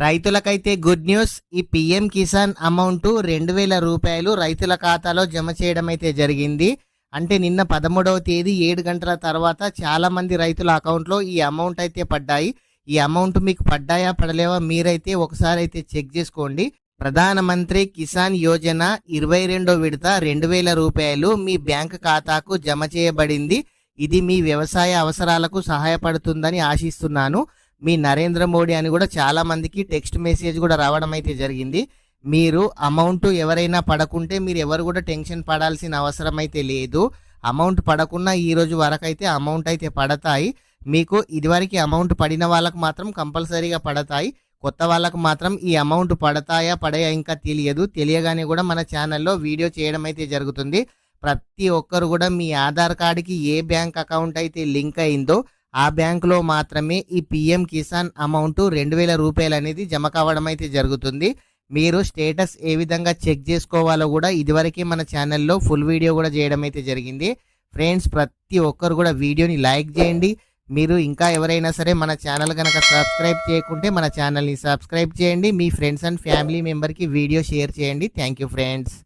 రైతులకైతే good news. ఈ PM Kisan amount 2000 రూపాయలు రైతుల ఖాతాలో జమ చేయడం అయితే జరిగింది. అంటే నిన్న 13వ తేదీ 7 గంటల తర్వాత చాలా మంది రైతుల అకౌంట్లో ఈ అమౌంట్ అయితే పడ్డాయి. ఈ అమౌంట్ మీకు పడ్డాయా పడలేవా మీరైతే ఒకసారి అయితే చెక్ చేసుకోండి. ప్రధానమంత్రి కిసాన్ యోజన 22వ విడత 2000 రూపాయలు మీ బ్యాంక్ ఖాతాకు జమ చేయబడింది. ఇది మీ వ్యవసాయ అవసరాలకు సహాయపడుతుందని ఆశిస్తున్నాను. మీ నరేంద్ర మోడీ అని కూడా చాలా మందికి టెక్స్ట్ మెసేజ్ కూడా రావడం అయితే జరిగింది. మీరు అమౌంట్ ఎవరైనా పడకుంటే మీరు ఎవరు కూడా టెన్షన్ పడాల్సిన అవసరం అయితే లేదు. అమౌంట్ పడకున్నా ఈ రోజు వరకు అయితే అమౌంట్ అయితే పడతాయి. మీకు ఇదివరకు అమౌంట్ పడిన వాళ్ళకు మాత్రం కంపల్సరీగా పడతాయి. కొత్త వాళ్ళకు మాత్రం ఈ అమౌంట్ పడతాయా పడయా ఇంకా తెలియదు. తెలియగానే కూడా మన ఛానల్లో వీడియో చేయడం అయితే జరుగుతుంది. ప్రతి ఒక్కరు కూడా మీ ఆధార్ కార్డుకి ఏ బ్యాంక్ అకౌంట్ అయితే లింక్ అయిందో ఆ బ్యాంకులో మాత్రమే ఈ పీఎం కిసాన్ అమౌంట్ 2000 రూపాయలు అనేది జమ కావడం అయితే జరుగుతుంది. మీరు స్టేటస్ ఏ విధంగా చెక్ చేసుకోవాలో కూడా ఇదివరకే మన ఛానల్లో ఫుల్ వీడియో కూడా చేయడం అయితే జరిగింది. ఫ్రెండ్స్, ప్రతి ఒక్కరు కూడా వీడియోని లైక్ చేయండి. మీరు ఇంకా ఎవరైనా సరే మన ఛానల్ కనుక సబ్స్క్రైబ్ చేయకుంటే మన ఛానల్ని సబ్స్క్రైబ్ చేయండి. మీ ఫ్రెండ్స్ అండ్ ఫ్యామిలీ మెంబర్కి వీడియో షేర్ చేయండి. Thank you friends.